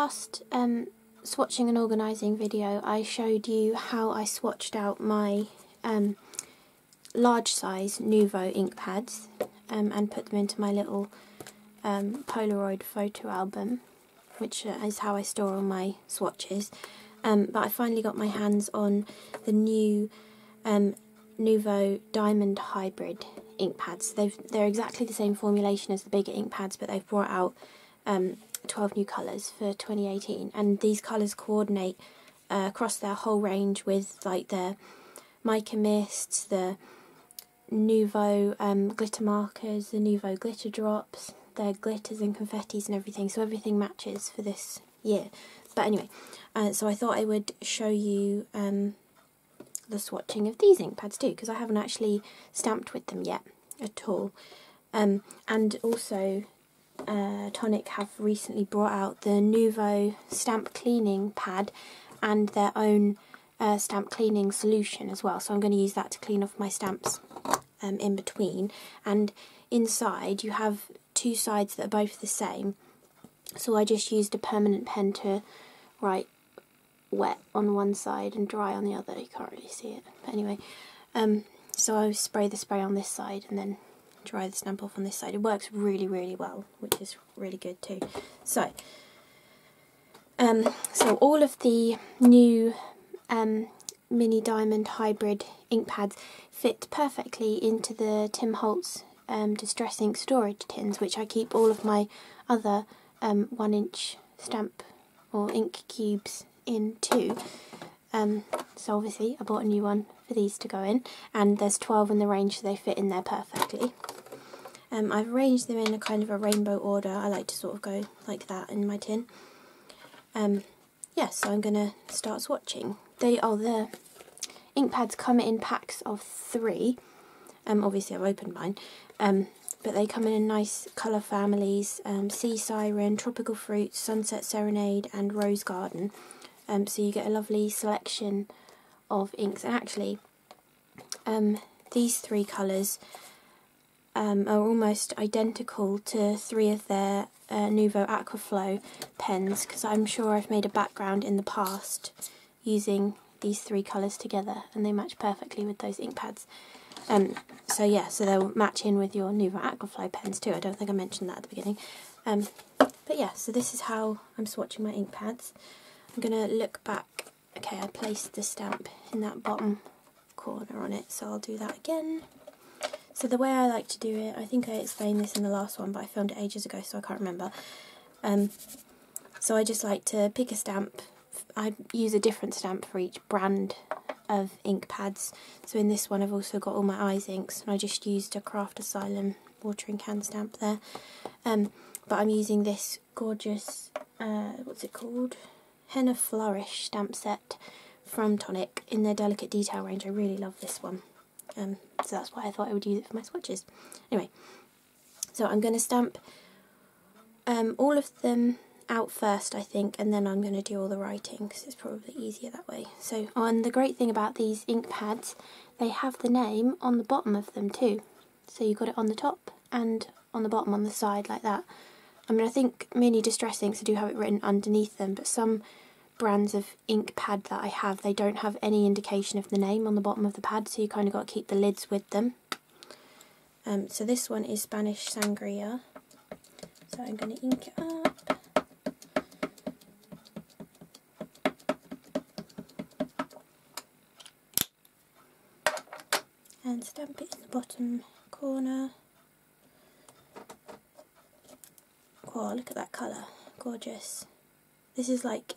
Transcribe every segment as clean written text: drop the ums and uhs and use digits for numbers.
last swatching and organising video, I showed you how I swatched out my large size Nuvo ink pads and put them into my little Polaroid photo album, which is how I store all my swatches. But I finally got my hands on the new Nuvo Diamond Hybrid ink pads. They're exactly the same formulation as the bigger ink pads, but they've brought out 12 new colours for 2018, and these colours coordinate across their whole range with like their mica mists, the Nuvo glitter markers, the Nuvo glitter drops, their glitters and confettis and everything, so everything matches for this year. But anyway, so I thought I would show you the swatching of these ink pads too, because I haven't actually stamped with them yet at all. And also Tonic have recently brought out the Nuvo stamp cleaning pad and their own stamp cleaning solution as well, so I'm going to use that to clean off my stamps in between. And inside you have two sides that are both the same, so I just used a permanent pen to write wet on one side and dry on the other. You can't really see it, but anyway, so I spray the spray on this side and then dry the stamp off on this side. It works really well, which is really good too. So so all of the new mini Diamond Hybrid ink pads fit perfectly into the Tim Holtz Distress Ink storage tins, which I keep all of my other 1-inch stamp or ink cubes in too. So obviously I bought a new one for these to go in, and there's 12 in the range, so they fit in there perfectly. I've arranged them in a kind of a rainbow order. I like to sort of go like that in my tin. Yeah, so I'm going to start swatching. The ink pads come in packs of 3. Obviously I've opened mine. But they come in nice colour families: Sea Siren, Tropical Fruits, Sunset Serenade and Rose Garden. So you get a lovely selection of inks. And actually, these 3 colours are almost identical to 3 of their Nuvo Aquaflow pens, because I'm sure I've made a background in the past using these 3 colours together, and they match perfectly with those ink pads. So yeah, so they'll match in with your Nuvo Aquaflow pens too. I don't think I mentioned that at the beginning. But yeah, so this is how I'm swatching my ink pads. I'm going to look back. Okay, I placed the stamp in that bottom corner on it, so I'll do that again. So the way I like to do it, I think I explained this in the last one, but I filmed it ages ago, so I can't remember. So I just like to pick a stamp. I use a different stamp for each brand of ink pads. So in this one I've also got all my eyes inks, and I just used a Craft Asylum watering can stamp there. But I'm using this gorgeous, what's it called? Henna Flourish stamp set from Tonic in their Delicate Detail range. I really love this one. So that's why I thought I would use it for my swatches. Anyway, so I'm going to stamp all of them out first, I think, and then I'm going to do all the writing, because it's probably easier that way. So, and the great thing about these ink pads, they have the name on the bottom of them too. So you've got it on the top and on the bottom on the side like that. I mean, I think mini Distress Inks do have it written underneath them, but some brands of ink pad that I have, they don't have any indication of the name on the bottom of the pad, so you kind of got to keep the lids with them. So this one is Spanish Sangria, so I'm going to ink it up. And stamp it in the bottom corner. Oh, look at that colour, gorgeous. This is like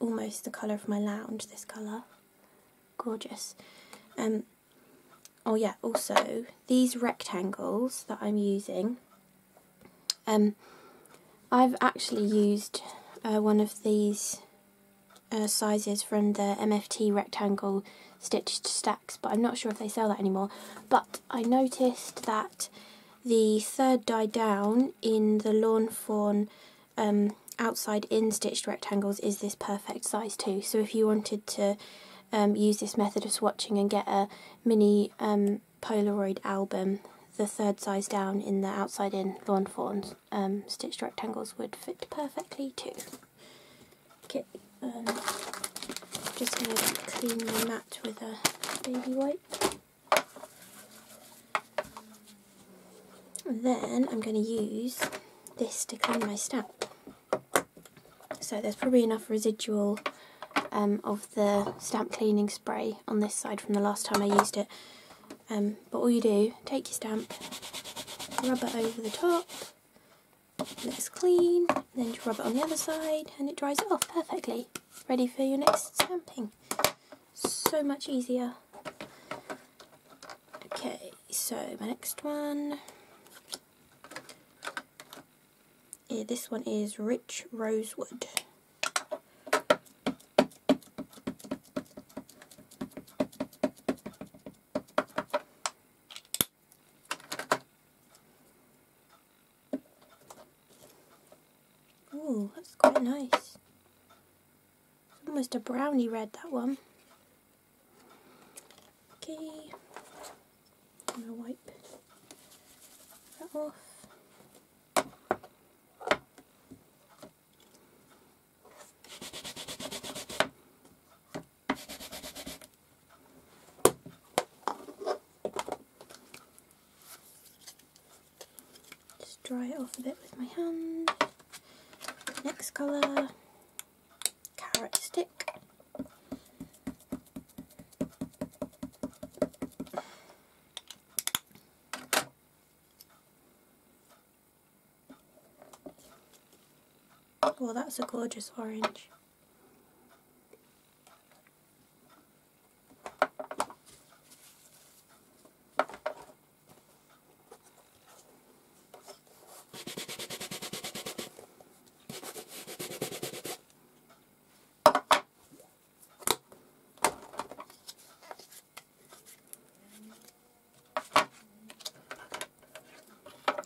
almost the colour of my lounge, this colour. Gorgeous. Oh yeah, also, these rectangles that I'm using, I've actually used one of these sizes from the MFT rectangle stitched stacks, but I'm not sure if they sell that anymore. But I noticed that the third die down in the Lawn Fawn outside in stitched rectangles is this perfect size too. So if you wanted to use this method of swatching and get a mini Polaroid album, the third size down in the outside in Lawn Fawn stitched rectangles would fit perfectly too. just going to clean my mat with a baby wipe. And then I'm going to use this to clean my stamp. So there's probably enough residual of the stamp cleaning spray on this side from the last time I used it. But all you do, take your stamp, rub it over the top, let it clean, then you rub it on the other side and it dries it off perfectly. Ready for your next stamping. So much easier. Okay, so my next one. Yeah, this one is Rich Rosewood. Oh, that's quite nice. It's almost a brownie red, that one. Okay, I'm going to wipe that off. Just dry it off a bit with my hand. Next colour, Carrot Stick. Oh, that's a gorgeous orange.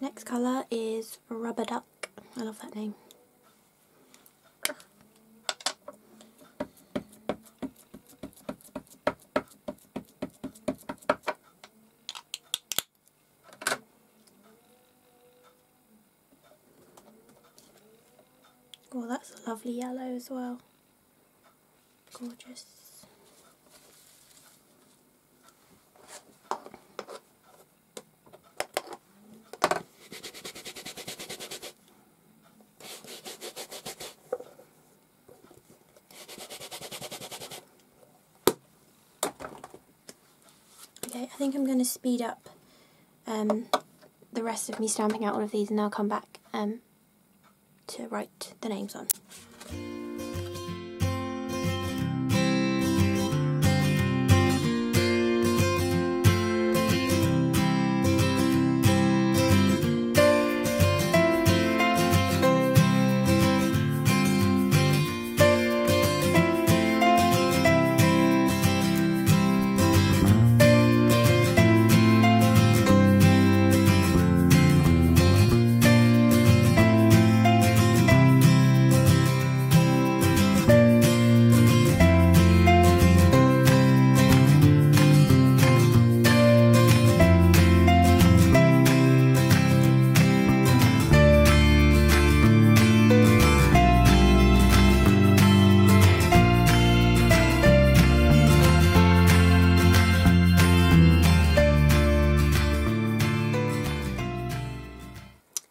Next colour is Rubber Duck. I love that name. Oh, that's a lovely yellow as well. Gorgeous. Okay, I think I'm going to speed up the rest of me stamping out all of these, and I'll come back to write the names on.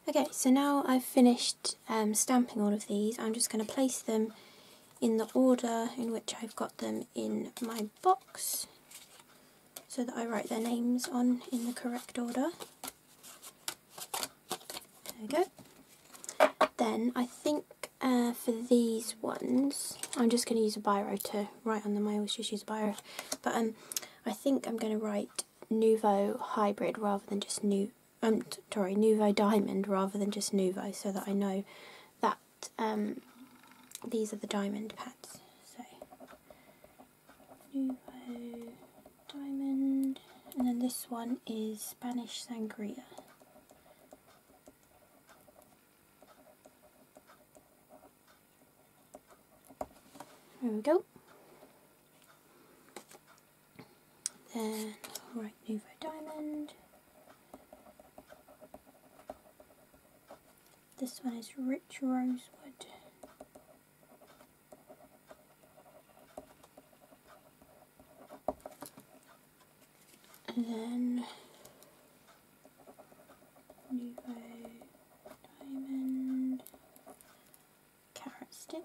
Okay, so now I've finished stamping all of these, I'm just going to place them in the order in which I've got them in my box, so that I write their names on in the correct order. There we go. Then I think for these ones, I'm just going to use a biro to write on them. I always just use a biro. But I think I'm going to write Nuvo Hybrid rather than just Nuvo Diamond rather than just Nuvo, so that I know that these are the diamond pads. So Nuvo Diamond, and then this one is Spanish Sangria. There we go. Then I'll write Nuvo Diamond. This one is Rich Rosewood. And then Nuvo Diamond Carrot Stick.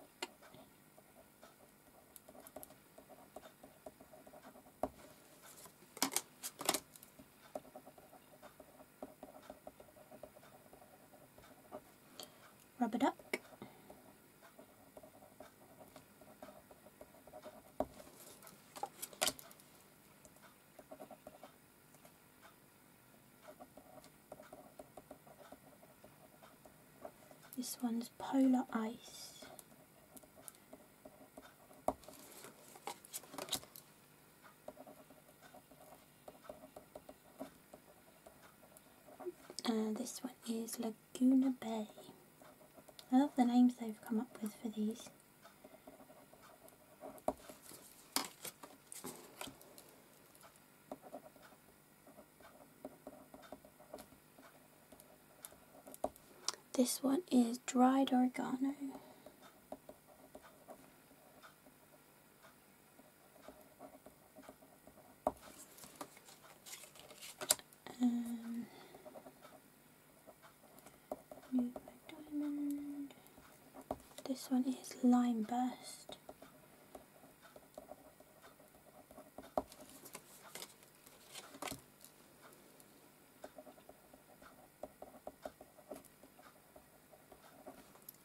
Rubber Duck. This one's Polar Ice. And this one is Laguna Bay. I love the names they've come up with for these. This one is Dried Oregano. Nuvo Diamond. This one is Lime Burst.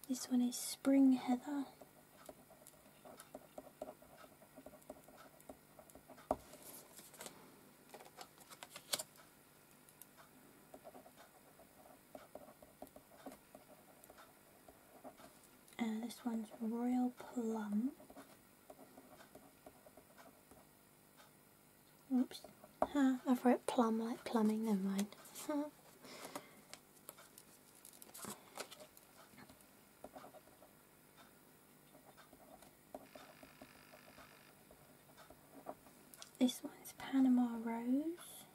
This one is Spring Heather. And this one's Royal Plum. Oops. I've wrote plum like plumbing, never mind. This one's Panama Rose.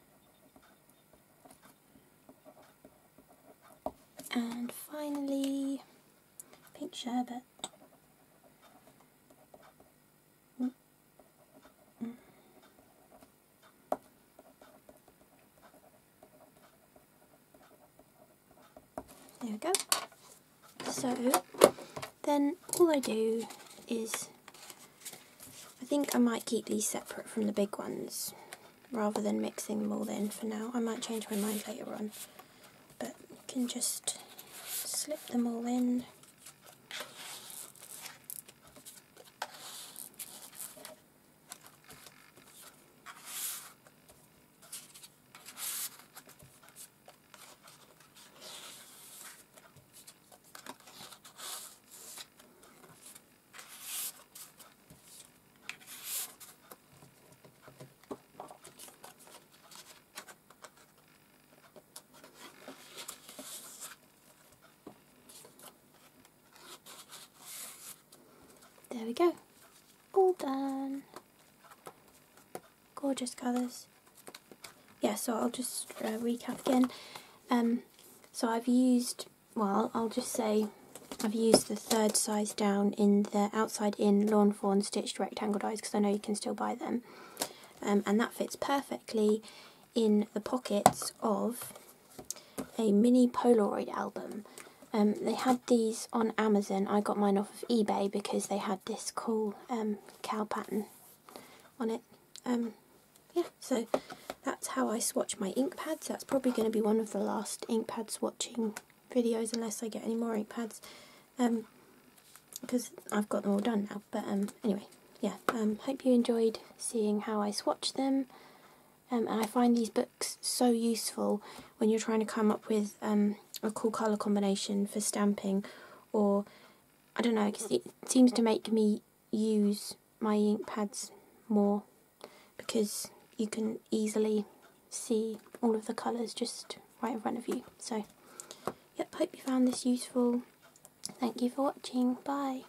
And finally, Pink Sherbet. There we go. So then all I do is, I think I might keep these separate from the big ones rather than mixing them all in for now. I might change my mind later on, but you can just slip them all in. There we go, all done. Gorgeous colours. Yeah, so I'll just recap again. So I've used, well, I'll just say I've used the third size down in the Outside In Lawn Fawn stitched rectangle dies because I know you can still buy them. And that fits perfectly in the pockets of a mini Polaroid album. They had these on Amazon. I got mine off of eBay because they had this cool cow pattern on it. Yeah, so that's how I swatch my ink pads. That's probably going to be one of the last ink pad swatching videos unless I get any more ink pads, because I've got them all done now. But anyway, yeah, hope you enjoyed seeing how I swatch them. And I find these books so useful when you're trying to come up with a cool colour combination for stamping, or I don't know, because it seems to make me use my ink pads more because you can easily see all of the colours just right in front of you. So, yep, hope you found this useful. Thank you for watching. Bye.